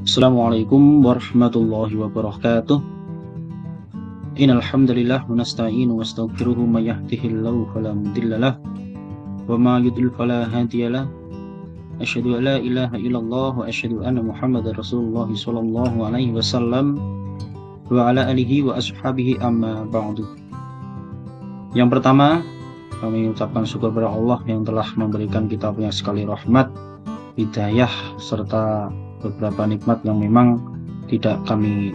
Assalamualaikum warahmatullahi wabarakatuh. Innal hamdalillah wa nasta'inu wa nastaghfiruhu may yahdihillahu fala mudhillalah wa may yudlil fala hadiyalah. Asyhadu an la ilaha illallah wa asyhadu anna Muhammadar Rasulullah sallallahu alaihi wasallam wa ala alihi wa ashabihi amma ba'du. Yang pertama, kami ucapkan syukur kepada Allah yang telah memberikan kita banyak sekali rahmat, hidayah serta beberapa nikmat yang memang tidak kami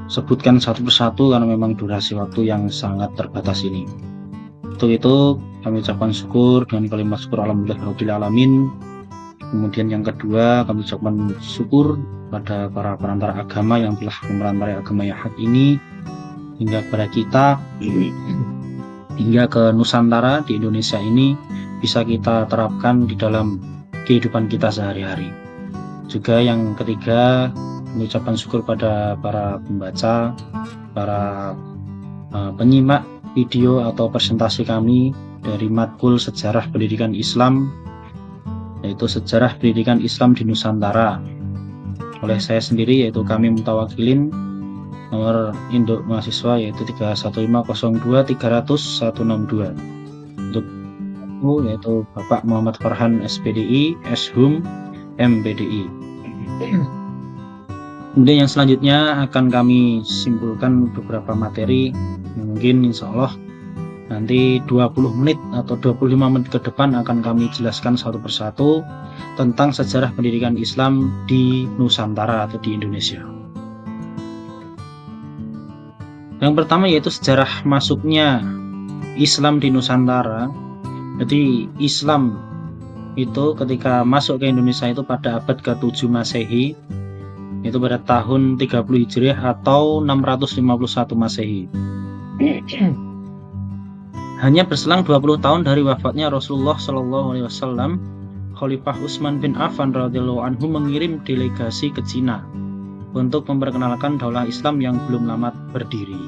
sebutkan satu persatu karena memang durasi waktu yang sangat terbatas ini. Untuk itu kami ucapkan syukur dengan kalimat syukur alhamdulillahirabbil alamin. Kemudian yang kedua, kami ucapkan syukur pada para perantara agama yang telah memerantarai agama yang hak ini hingga kepada kita, hingga ke Nusantara di Indonesia ini bisa kita terapkan di dalam kehidupan kita sehari-hari. Juga yang ketiga, mengucapkan syukur pada para pembaca, para penyimak video atau presentasi kami dari Matkul Sejarah Pendidikan Islam, yaitu Sejarah Pendidikan Islam di Nusantara, oleh saya sendiri, yaitu kami mutawakilin, nomor induk mahasiswa yaitu 31502300162. Untuk yaitu Bapak Muhammad Farhan SPDI, Shum MPDI. Kemudian yang selanjutnya akan kami simpulkan beberapa materi yang mungkin insya Allah nanti 20 menit atau 25 menit ke depan akan kami jelaskan satu persatu tentang sejarah pendidikan Islam di Nusantara atau di Indonesia. Yang pertama yaitu sejarah masuknya Islam di Nusantara. Jadi Islam itu ketika masuk ke Indonesia itu pada abad ke-7 Masehi, itu pada tahun 30 Hijriah atau 651 Masehi. Hanya berselang 20 tahun dari wafatnya Rasulullah Shallallahu Alaihi Wasallam, Khalifah Utsman bin Affan radhiyallahu anhu mengirim delegasi ke Cina untuk memperkenalkan daulah Islam yang belum lama berdiri.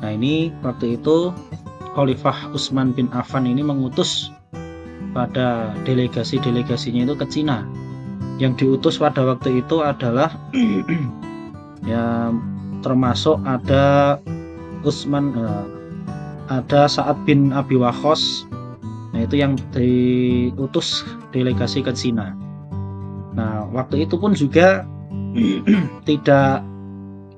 Nah, ini waktu itu Khalifah Utsman bin Affan ini mengutus pada delegasinya itu ke Cina. Yang diutus pada waktu itu adalah ya termasuk ada ada Sa'ad bin Abi Waqqas. Nah, itu yang diutus delegasi ke Cina. Nah, waktu itu pun juga tidak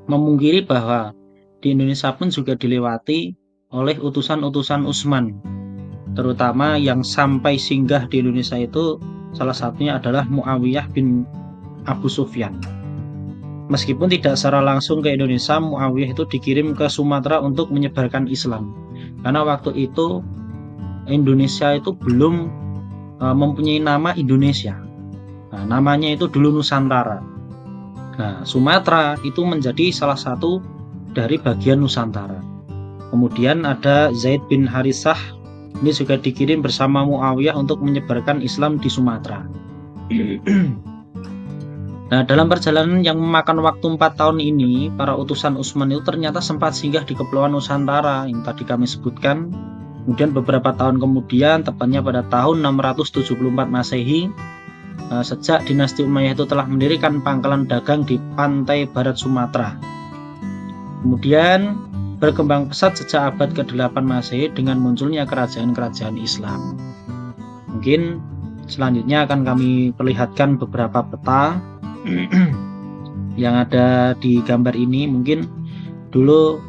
memungkiri bahwa di Indonesia pun juga dilewati oleh utusan-utusan Utsman. Terutama yang sampai singgah di Indonesia itu salah satunya adalah Muawiyah bin Abu Sufyan. Meskipun tidak secara langsung ke Indonesia, Muawiyah itu dikirim ke Sumatera untuk menyebarkan Islam. Karena waktu itu Indonesia itu belum mempunyai nama Indonesia. Nah, namanya itu dulu Nusantara. Nah, Sumatera itu menjadi salah satu dari bagian Nusantara. Kemudian ada Zaid bin Harithah, ini juga dikirim bersama Muawiyah untuk menyebarkan Islam di Sumatera. Nah, dalam perjalanan yang memakan waktu 4 tahun ini, para utusan Utsman itu ternyata sempat singgah di Kepulauan Nusantara yang tadi kami sebutkan. Kemudian beberapa tahun kemudian, tepatnya pada tahun 674 Masehi, sejak dinasti Umayyah itu telah mendirikan pangkalan dagang di pantai barat Sumatera. Kemudian berkembang pesat sejak abad ke-8 Masehi dengan munculnya kerajaan-kerajaan Islam. Mungkin selanjutnya akan kami perlihatkan beberapa peta yang ada di gambar ini. Mungkin dulu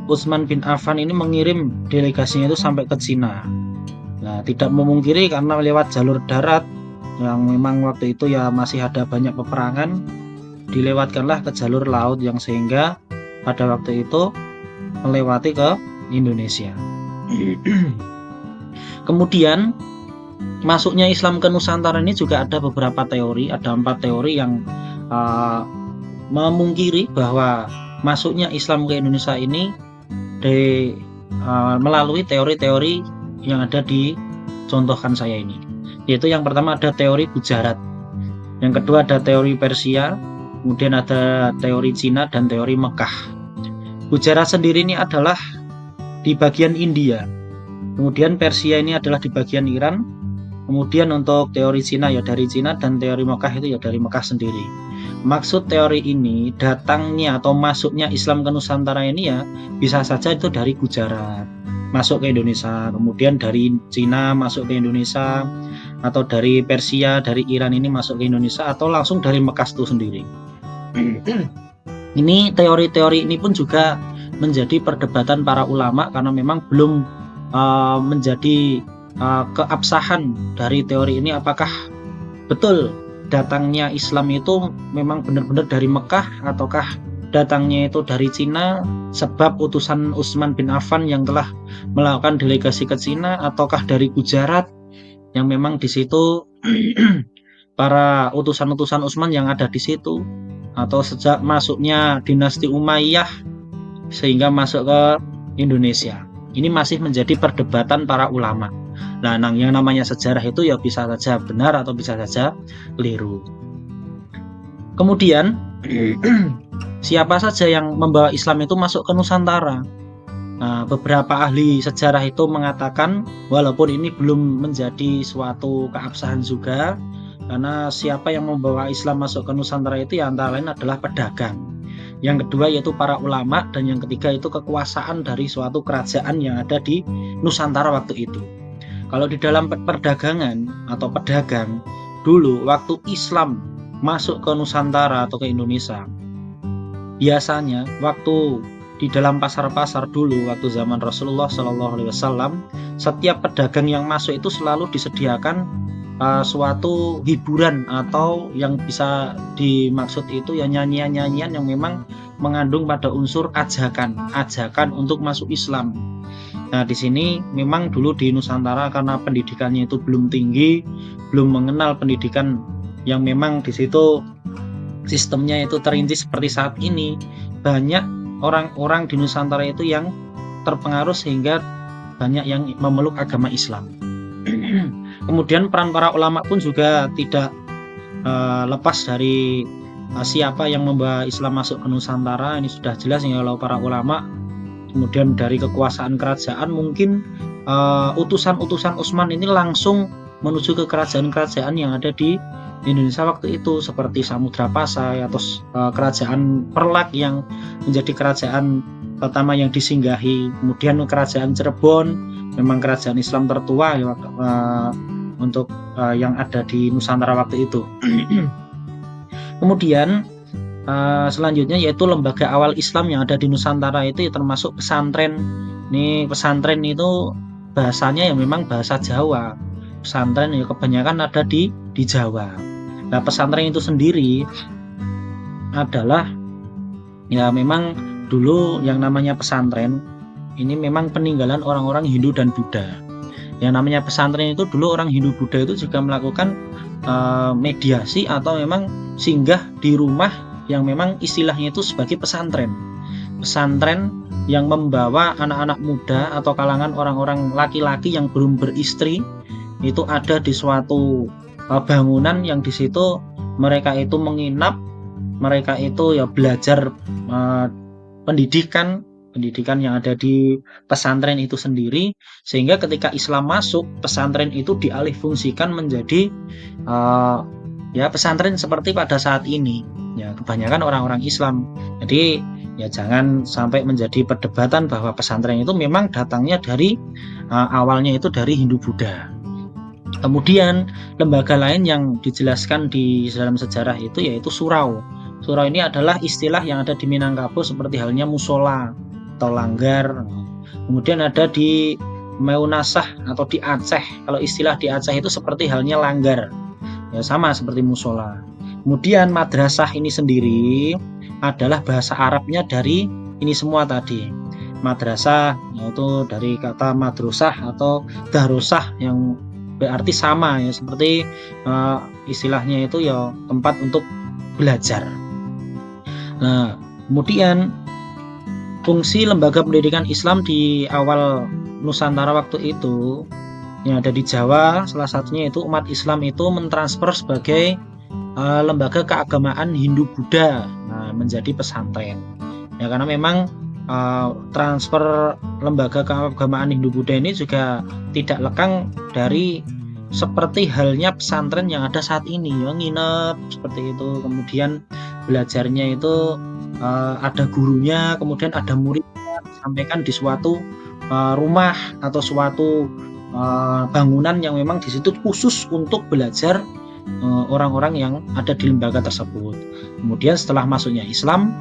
Utsman bin Affan ini mengirim delegasinya itu sampai ke Cina. Nah, tidak memungkiri karena lewat jalur darat yang memang waktu itu ya masih ada banyak peperangan, dilewatkanlah ke jalur laut yang sehingga pada waktu itu melewati ke Indonesia. Kemudian masuknya Islam ke Nusantara ini juga ada beberapa teori, ada 4 teori yang memungkiri bahwa masuknya Islam ke Indonesia ini melalui teori-teori yang ada di contohkan saya ini. Yaitu yang pertama ada teori Gujarat, yang kedua ada teori Persia, kemudian ada teori Cina dan teori Mekah. Gujarat sendiri ini adalah di bagian India, kemudian Persia ini adalah di bagian Iran, Kemudian untuk teori Cina ya dari Cina, dan teori Mekah itu ya dari Mekah sendiri. Maksud teori ini, datangnya atau masuknya Islam ke Nusantara ini ya bisa saja itu dari Gujarat masuk ke Indonesia, kemudian dari Cina masuk ke Indonesia, atau dari Persia, dari Iran ini masuk ke Indonesia, atau langsung dari Mekah itu sendiri. Ini teori-teori ini pun juga menjadi perdebatan para ulama karena memang belum menjadi keabsahan dari teori ini, apakah betul datangnya Islam itu memang benar-benar dari Mekah ataukah datangnya itu dari Cina sebab utusan Utsman bin Affan yang telah melakukan delegasi ke Cina, ataukah dari Gujarat yang memang di situ para utusan-utusan Utsman yang ada di situ, atau sejak masuknya dinasti Umayyah sehingga masuk ke Indonesia. Ini masih menjadi perdebatan para ulama. Nah, yang namanya sejarah itu ya bisa saja benar atau bisa saja keliru. Kemudian siapa saja yang membawa Islam itu masuk ke Nusantara? Nah, beberapa ahli sejarah itu mengatakan, walaupun ini belum menjadi suatu keabsahan juga, karena siapa yang membawa Islam masuk ke Nusantara itu ya antara lain adalah pedagang. Yang kedua yaitu para ulama, dan yang ketiga itu kekuasaan dari suatu kerajaan yang ada di Nusantara waktu itu. Kalau di dalam perdagangan atau pedagang, dulu waktu Islam masuk ke Nusantara atau ke Indonesia, biasanya waktu di dalam pasar-pasar dulu waktu zaman Rasulullah SAW, setiap pedagang yang masuk itu selalu disediakan suatu hiburan, atau yang bisa dimaksud itu ya nyanyian-nyanyian yang memang mengandung pada unsur ajakan untuk masuk Islam. Nah, di sini memang dulu di Nusantara karena pendidikannya itu belum tinggi, belum mengenal pendidikan yang memang di situ sistemnya itu terinci seperti saat ini, banyak orang-orang di Nusantara itu yang terpengaruh sehingga banyak yang memeluk agama Islam. Kemudian peran para ulama pun juga tidak lepas dari siapa yang membawa Islam masuk ke Nusantara. Ini sudah jelas ya kalau para ulama. Kemudian dari kekuasaan kerajaan, mungkin utusan-utusan Utsman ini langsung menuju ke kerajaan-kerajaan yang ada di Indonesia waktu itu, seperti Samudra Pasai atau kerajaan Perlak yang menjadi kerajaan pertama yang disinggahi. Kemudian kerajaan Cirebon, memang kerajaan Islam tertua ya, untuk yang ada di Nusantara waktu itu. Kemudian selanjutnya yaitu lembaga awal Islam yang ada di Nusantara itu ya termasuk pesantren. Ini pesantren itu bahasanya ya memang bahasa Jawa. Pesantren ya kebanyakan ada di Jawa. Nah, pesantren itu sendiri adalah ya memang dulu yang namanya pesantren ini memang peninggalan orang-orang Hindu dan Buddha. Yang namanya pesantren itu dulu orang Hindu Buddha itu juga melakukan mediasi atau memang singgah di rumah yang memang istilahnya itu sebagai pesantren. Pesantren yang membawa anak-anak muda atau kalangan orang-orang laki-laki yang belum beristri itu ada di suatu bangunan yang di situ mereka itu menginap, mereka itu ya belajar pendidikan yang ada di pesantren itu sendiri, sehingga ketika Islam masuk, pesantren itu dialihfungsikan menjadi ya pesantren seperti pada saat ini. Ya kebanyakan orang-orang Islam. Jadi ya jangan sampai menjadi perdebatan bahwa pesantren itu memang datangnya dari awalnya itu dari Hindu Buddha. Kemudian lembaga lain yang dijelaskan di dalam sejarah itu yaitu surau. Surau ini adalah istilah yang ada di Minangkabau seperti halnya musola atau langgar. Kemudian ada di Meunasah atau di Aceh. Kalau istilah di Aceh itu seperti halnya langgar. Ya sama seperti musola. Kemudian madrasah ini sendiri adalah bahasa Arabnya dari ini semua tadi. Madrasah yaitu dari kata madrusah atau darusah yang berarti sama ya, seperti istilahnya itu ya tempat untuk belajar. Nah, kemudian fungsi lembaga pendidikan Islam di awal Nusantara waktu itu yang ada di Jawa, salah satunya itu umat Islam itu mentransfer sebagai lembaga keagamaan Hindu Buddha menjadi pesantren. Ya karena memang transfer lembaga keagamaan Hindu Buddha ini juga tidak lekang dari seperti halnya pesantren yang ada saat ini, ya, nginep seperti itu. Kemudian belajarnya itu ada gurunya, kemudian ada muridnya, disampaikan di suatu rumah atau suatu bangunan yang memang di situ khusus untuk belajar orang-orang yang ada di lembaga tersebut. Kemudian setelah masuknya Islam,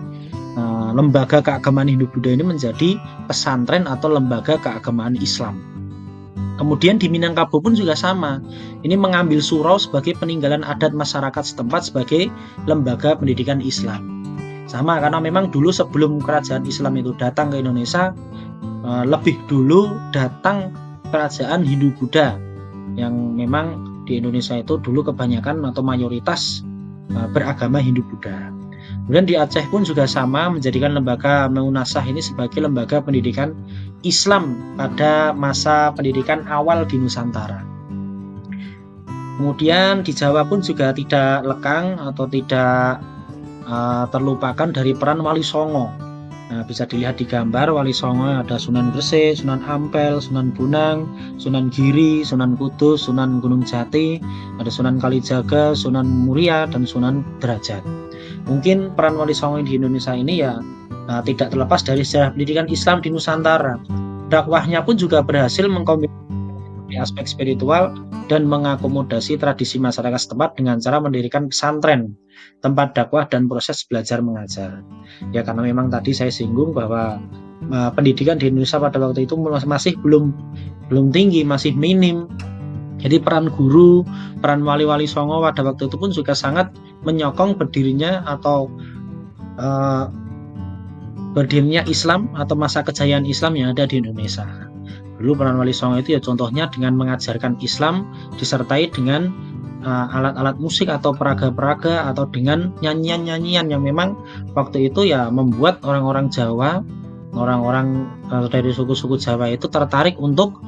lembaga keagamaan Hindu-Buddha ini menjadi pesantren atau lembaga keagamaan Islam. Kemudian di Minangkabau pun juga sama. Ini mengambil surau sebagai peninggalan adat masyarakat setempat sebagai lembaga pendidikan Islam. Sama, karena memang dulu sebelum kerajaan Islam itu datang ke Indonesia, lebih dulu datang kerajaan Hindu-Buddha yang memang di Indonesia itu dulu kebanyakan atau mayoritas beragama Hindu-Buddha. Kemudian di Aceh pun juga sama, menjadikan lembaga Maunasah ini sebagai lembaga pendidikan Islam pada masa pendidikan awal di Nusantara. Kemudian di Jawa pun juga tidak lekang atau tidak terlupakan dari peran Wali Songo. Nah, bisa dilihat di gambar Wali Songo ada Sunan Gresik, Sunan Ampel, Sunan Bonang, Sunan Giri, Sunan Kudus, Sunan Gunung Jati, ada Sunan Kalijaga, Sunan Muria, dan Sunan Derajat. Mungkin peran Wali Songo di Indonesia ini ya tidak terlepas dari sejarah pendidikan Islam di Nusantara. Dakwahnya pun juga berhasil mengkombinasi aspek spiritual dan mengakomodasi tradisi masyarakat setempat dengan cara mendirikan pesantren, tempat dakwah dan proses belajar mengajar. Ya, karena memang tadi saya singgung bahwa pendidikan di Indonesia pada waktu itu masih belum tinggi, masih minim. Jadi peran guru, peran wali-wali songo pada waktu itu pun juga sangat menyokong berdirinya atau berdirinya Islam atau masa kejayaan Islam yang ada di Indonesia. Dulu peran wali songo itu ya contohnya dengan mengajarkan Islam disertai dengan alat-alat musik atau peraga-peraga atau dengan nyanyian-nyanyian yang memang waktu itu ya membuat orang-orang Jawa, orang-orang dari suku-suku Jawa itu tertarik untuk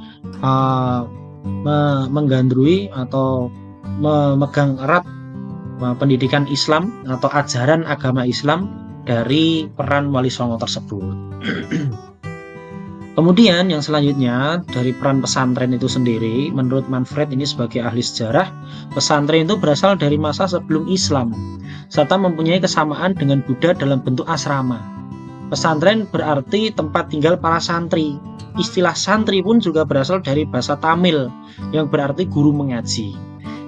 menggandrungi atau memegang erat pendidikan Islam atau ajaran agama Islam dari peran wali songo tersebut. Kemudian yang selanjutnya dari peran pesantren itu sendiri, menurut Manfred ini sebagai ahli sejarah, pesantren itu berasal dari masa sebelum Islam serta mempunyai kesamaan dengan Buddha dalam bentuk asrama. Pesantren berarti tempat tinggal para santri. Istilah santri pun juga berasal dari bahasa Tamil yang berarti guru mengaji.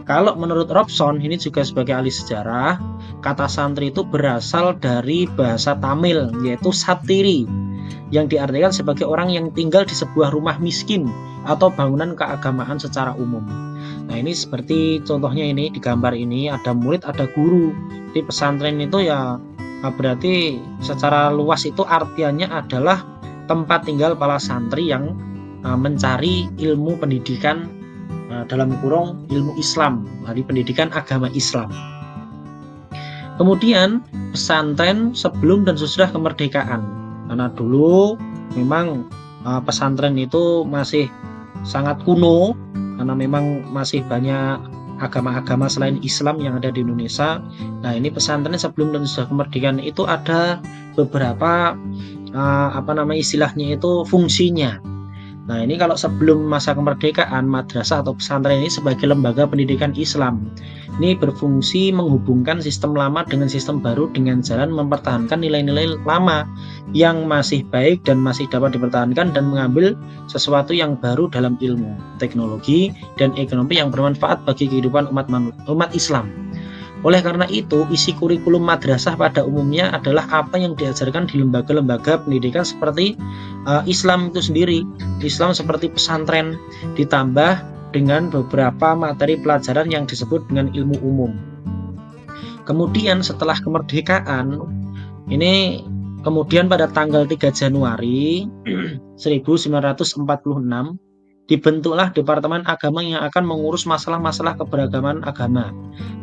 Kalau menurut Robson, ini juga sebagai ahli sejarah, kata santri itu berasal dari bahasa Tamil yaitu satiri, yang diartikan sebagai orang yang tinggal di sebuah rumah miskin atau bangunan keagamaan secara umum. Nah, ini seperti contohnya ini di gambar ini ada murid, ada guru. Di pesantren itu ya berarti secara luas itu artiannya adalah tempat tinggal para santri yang mencari ilmu pendidikan dalam kurung ilmu Islam, dari pendidikan agama Islam. Kemudian pesantren sebelum dan sesudah kemerdekaan. Karena dulu memang pesantren itu masih sangat kuno, karena memang masih banyak agama-agama selain Islam yang ada di Indonesia. Nah, ini pesantren sebelum dan sesudah kemerdekaan itu ada beberapa istilahnya itu fungsinya. Nah, ini kalau sebelum masa kemerdekaan, madrasah atau pesantren ini sebagai lembaga pendidikan Islam. Ini berfungsi menghubungkan sistem lama dengan sistem baru dengan jalan mempertahankan nilai-nilai lama yang masih baik dan masih dapat dipertahankan dan mengambil sesuatu yang baru dalam ilmu, teknologi, dan ekonomi yang bermanfaat bagi kehidupan umat Islam. Oleh karena itu, isi kurikulum madrasah pada umumnya adalah apa yang diajarkan di lembaga-lembaga pendidikan seperti Islam itu sendiri. Islam seperti pesantren, ditambah dengan beberapa materi pelajaran yang disebut dengan ilmu umum. Kemudian setelah kemerdekaan, ini kemudian pada tanggal 3 Januari 1946, dibentuklah Departemen Agama yang akan mengurus masalah-masalah keberagaman agama,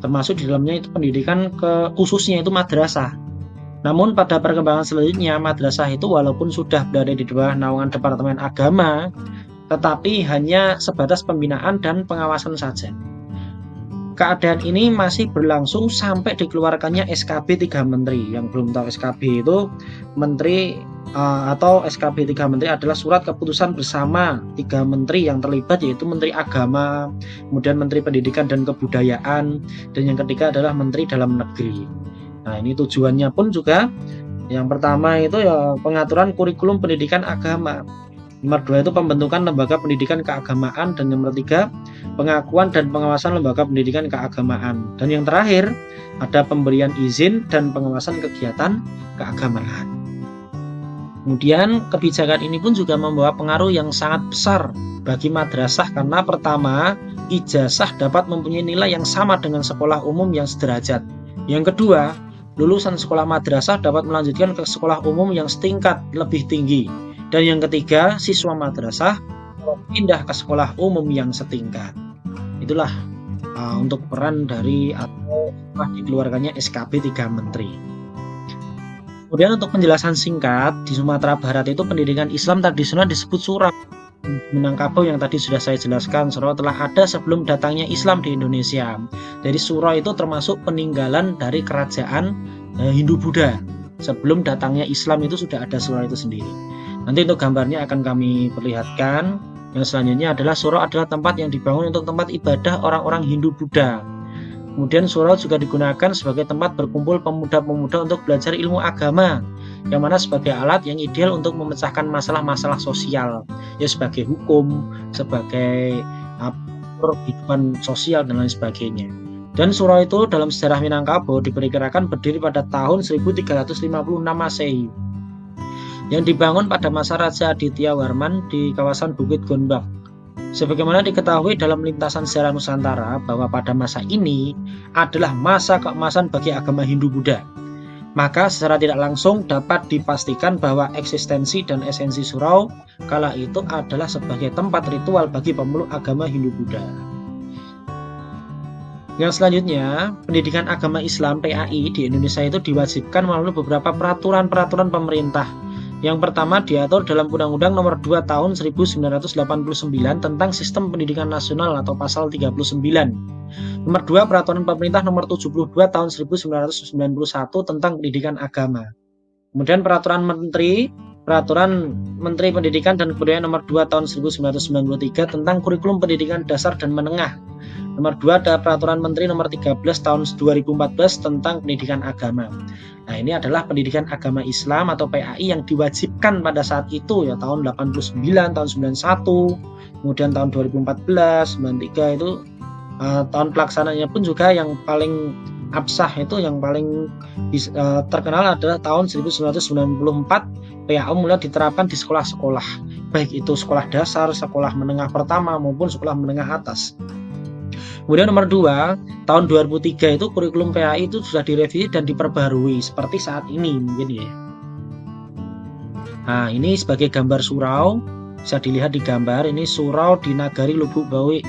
termasuk di dalamnya itu pendidikan khususnya itu madrasah. Namun pada perkembangan selanjutnya, madrasah itu walaupun sudah berada di bawah naungan Departemen Agama, tetapi hanya sebatas pembinaan dan pengawasan saja. Keadaan ini masih berlangsung sampai dikeluarkannya SKB 3 Menteri. Yang belum tahu SKB itu Menteri atau SKB 3 Menteri adalah surat keputusan bersama 3 menteri yang terlibat, yaitu Menteri Agama, kemudian Menteri Pendidikan dan Kebudayaan, dan yang ketiga adalah Menteri Dalam Negeri. Nah, ini tujuannya pun juga yang pertama itu ya pengaturan kurikulum pendidikan agama. Nomor 2 itu pembentukan lembaga pendidikan keagamaan, dan nomor 3 pengakuan dan pengawasan lembaga pendidikan keagamaan. Dan yang terakhir ada pemberian izin dan pengawasan kegiatan keagamaan. Kemudian kebijakan ini pun juga membawa pengaruh yang sangat besar bagi madrasah karena pertama, ijazah dapat mempunyai nilai yang sama dengan sekolah umum yang sederajat. Yang kedua, lulusan sekolah madrasah dapat melanjutkan ke sekolah umum yang setingkat lebih tinggi. Dan yang ketiga, siswa madrasah pindah ke sekolah umum yang setingkat. Itulah untuk peran dari atau dikeluarkannya SKB 3 Menteri. Kemudian untuk penjelasan singkat, di Sumatera Barat itu pendidikan Islam tradisional disebut surau. Minangkabau yang tadi sudah saya jelaskan, surau telah ada sebelum datangnya Islam di Indonesia. Jadi surau itu termasuk peninggalan dari kerajaan Hindu-Buddha. Sebelum datangnya Islam itu sudah ada surau itu sendiri. Nanti untuk gambarnya akan kami perlihatkan. Yang selanjutnya adalah surau adalah tempat yang dibangun untuk tempat ibadah orang-orang Hindu-Buddha. Kemudian surau juga digunakan sebagai tempat berkumpul pemuda-pemuda untuk belajar ilmu agama, yang mana sebagai alat yang ideal untuk memecahkan masalah-masalah sosial, ya sebagai hukum, sebagai kehidupan sosial dan lain sebagainya. Dan surau itu dalam sejarah Minangkabau diperkirakan berdiri pada tahun 1356 Masehi, yang dibangun pada masa Raja Aditya Warman di kawasan Bukit Gombak. Sebagaimana diketahui dalam lintasan sejarah Nusantara bahwa pada masa ini adalah masa keemasan bagi agama Hindu-Buddha, maka secara tidak langsung dapat dipastikan bahwa eksistensi dan esensi surau kala itu adalah sebagai tempat ritual bagi pemeluk agama Hindu-Buddha. Yang selanjutnya, pendidikan agama Islam PAI di Indonesia itu diwajibkan melalui beberapa peraturan-peraturan pemerintah. Yang pertama diatur dalam Undang-Undang Nomor 2 Tahun 1989 tentang Sistem Pendidikan Nasional atau Pasal 39. Nomor 2 Peraturan Pemerintah Nomor 72 Tahun 1991 tentang Pendidikan Agama. Kemudian Peraturan Menteri Pendidikan dan Kebudayaan Nomor 2 Tahun 1993 tentang Kurikulum Pendidikan Dasar dan Menengah. Nomor 2 ada Peraturan Menteri Nomor 13 Tahun 2014 tentang Pendidikan Agama. Nah, ini adalah pendidikan agama Islam atau PAI yang diwajibkan pada saat itu ya, tahun 89, tahun 91, kemudian tahun 2014, 93 itu tahun pelaksanaannya pun juga yang paling absah itu yang paling terkenal adalah tahun 1994. PAI mulai diterapkan di sekolah-sekolah, baik itu sekolah dasar, sekolah menengah pertama maupun sekolah menengah atas. Kemudian nomor 2, tahun 2003 itu kurikulum PAI itu sudah direvisi dan diperbarui seperti saat ini mungkin ya. Nah, ini sebagai gambar surau, bisa dilihat di gambar ini surau di Nagari Lubuk Bawi.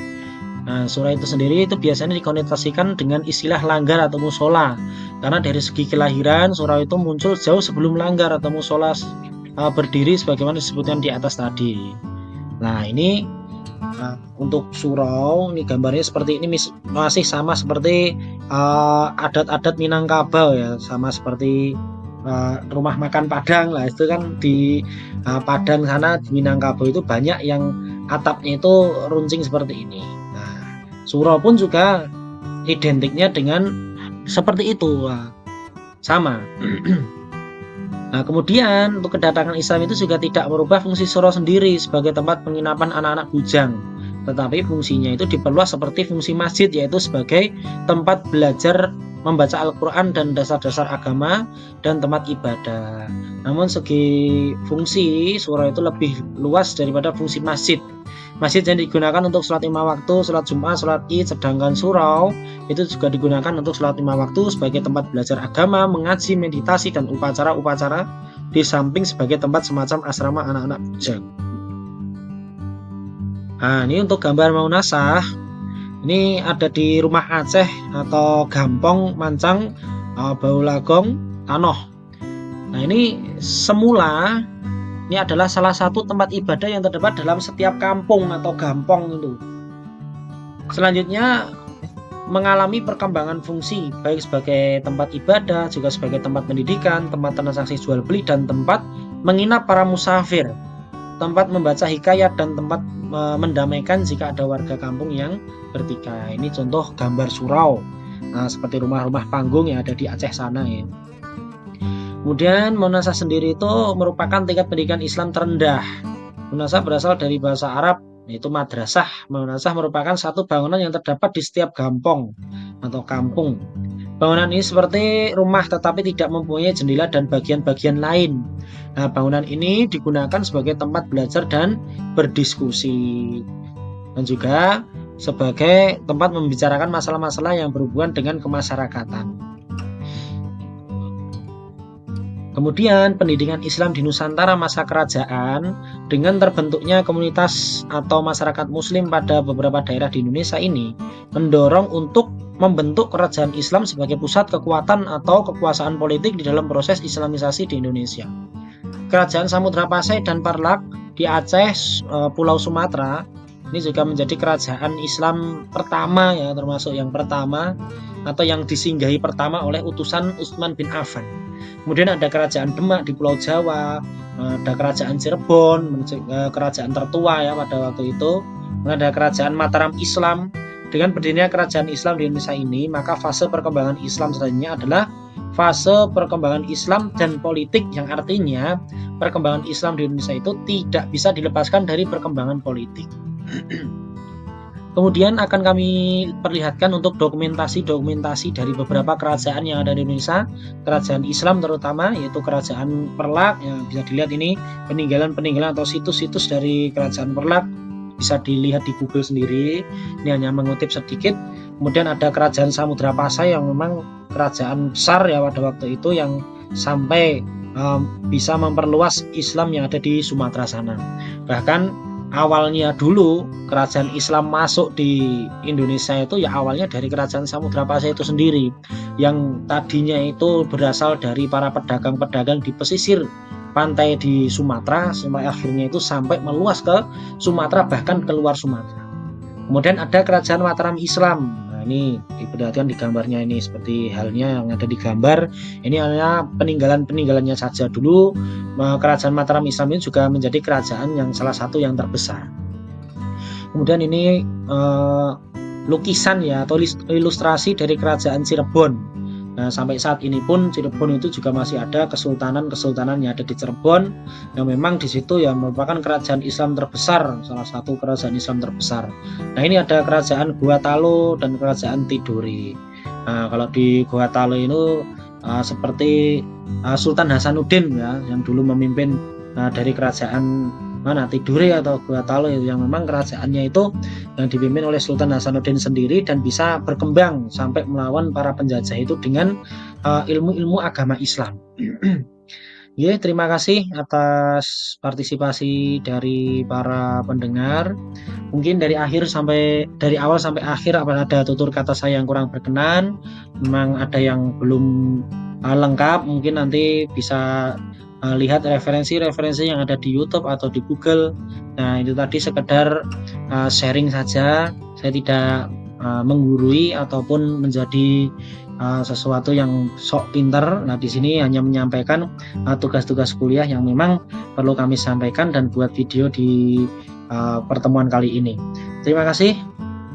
Nah, surau itu sendiri itu biasanya dikonotasikan dengan istilah langgar atau musola, karena dari segi kelahiran surau itu muncul jauh sebelum langgar atau musola berdiri sebagaimana disebutkan di atas tadi. Nah, ini untuk surau, ini gambarnya seperti ini, masih sama seperti adat-adat Minangkabau ya, sama seperti rumah makan Padang lah, itu kan di Padang sana di Minangkabau itu banyak yang atapnya itu runcing seperti ini. Nah, surau pun juga identiknya dengan seperti itu, sama. Nah, kemudian untuk kedatangan Islam itu juga tidak merubah fungsi surau sendiri sebagai tempat penginapan anak-anak bujang, tetapi fungsinya itu diperluas seperti fungsi masjid, yaitu sebagai tempat belajar membaca Al-Quran dan dasar-dasar agama dan tempat ibadah. Namun segi fungsi surau itu lebih luas daripada fungsi masjid. Masjid yang digunakan untuk sholat 5 waktu, sholat Jumat, sholat Id, sedangkan surau itu juga digunakan untuk sholat 5 waktu sebagai tempat belajar agama, mengaji, meditasi, dan upacara-upacara, di samping sebagai tempat semacam asrama anak-anak bujang. Nah, ini untuk gambar Maunasah. Ini ada di Rumah Aceh atau Gampong Mancang, Baulagong, Tanoh. Nah, ini semula ini adalah salah satu tempat ibadah yang terdapat dalam setiap kampung atau gampong itu. Selanjutnya mengalami perkembangan fungsi baik sebagai tempat ibadah, juga sebagai tempat pendidikan, tempat transaksi jual beli, dan tempat menginap para musafir, tempat membaca hikayat dan tempat mendamaikan jika ada warga kampung yang bertikai. Ini contoh gambar surau, seperti rumah-rumah panggung yang ada di Aceh sana ya. Kemudian madrasah sendiri itu merupakan tingkat pendidikan Islam terendah. Madrasah berasal dari bahasa Arab, yaitu madrasah. Madrasah merupakan satu bangunan yang terdapat di setiap kampung atau kampung. Bangunan ini seperti rumah tetapi tidak mempunyai jendela dan bagian-bagian lain. Nah, bangunan ini digunakan sebagai tempat belajar dan berdiskusi, dan juga sebagai tempat membicarakan masalah-masalah yang berhubungan dengan kemasyarakatan. Kemudian pendidikan Islam di Nusantara masa kerajaan dengan terbentuknya komunitas atau masyarakat muslim pada beberapa daerah di Indonesia ini mendorong untuk membentuk kerajaan Islam sebagai pusat kekuatan atau kekuasaan politik di dalam proses islamisasi di Indonesia. Kerajaan Samudra Pasai dan Parlak di Aceh, Pulau Sumatera ini juga menjadi kerajaan Islam pertama ya, termasuk yang pertama atau yang disinggahi pertama oleh utusan Utsman bin Affan. Kemudian ada kerajaan Demak di Pulau Jawa, ada kerajaan Cirebon, kerajaan tertua ya pada waktu itu. Ada kerajaan Mataram Islam. Dengan berdirinya kerajaan Islam di Indonesia ini, maka fase perkembangan Islam selanjutnya adalah fase perkembangan Islam dan politik, yang artinya perkembangan Islam di Indonesia itu tidak bisa dilepaskan dari perkembangan politik. Kemudian akan kami perlihatkan untuk dokumentasi dari beberapa kerajaan yang ada di Indonesia, kerajaan Islam terutama, yaitu kerajaan Perlak. Yang bisa dilihat ini peninggalan-peninggalan atau situs-situs dari kerajaan Perlak, bisa dilihat di Google sendiri. Ini hanya mengutip sedikit. Kemudian ada kerajaan Samudra Pasai yang memang kerajaan besar ya pada waktu itu, yang sampai bisa memperluas Islam yang ada di Sumatera sana. Bahkan awalnya dulu kerajaan Islam masuk di Indonesia itu ya awalnya dari kerajaan Samudra Pasai itu sendiri, yang tadinya itu berasal dari para pedagang-pedagang di pesisir pantai di Sumatera, sampai akhirnya itu sampai meluas ke Sumatera, bahkan keluar Sumatera. Kemudian ada kerajaan Mataram Islam. Nah, ini diperhatikan di gambarnya ini, seperti halnya yang ada di gambar. Ini hanya peninggalan-peninggalannya saja. Dulu kerajaan Mataram Islam ini juga menjadi kerajaan yang salah satu yang terbesar. Kemudian ini lukisan ya atau ilustrasi dari kerajaan Cirebon. Nah, sampai saat ini pun Cirebon itu juga masih ada kesultanan yang ada di Cirebon, yang memang di situ ya merupakan kerajaan Islam terbesar, salah satu kerajaan Islam terbesar. Nah, ini ada kerajaan Gua Talo dan kerajaan Tidore. Nah, kalau di Gua Talo itu seperti Sultan Hasanuddin ya, yang dulu memimpin dari kerajaan Tidore atau Gua Talo, yang memang kerajaannya itu yang dipimpin oleh Sultan Hasanuddin sendiri dan bisa berkembang sampai melawan para penjajah itu dengan ilmu-ilmu agama Islam. Ya, terima kasih atas partisipasi dari para pendengar. Mungkin dari awal sampai akhir ada tutur kata saya yang kurang berkenan, memang ada yang belum lengkap, mungkin nanti bisa lihat referensi-referensi yang ada di YouTube atau di Google. Nah, itu tadi sekedar sharing saja. Saya tidak menggurui ataupun menjadi sesuatu yang sok pinter. Nah, di sini hanya menyampaikan tugas-tugas kuliah yang memang perlu kami sampaikan dan buat video di pertemuan kali ini. Terima kasih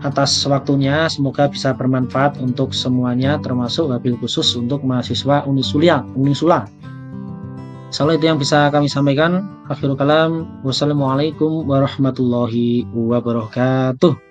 atas waktunya, semoga bisa bermanfaat untuk semuanya, termasuk wabil khusus untuk mahasiswa Unisula. Soalnya itu yang bisa kami sampaikan. Akhirul kalam, wassalamualaikum warahmatullahi wabarakatuh.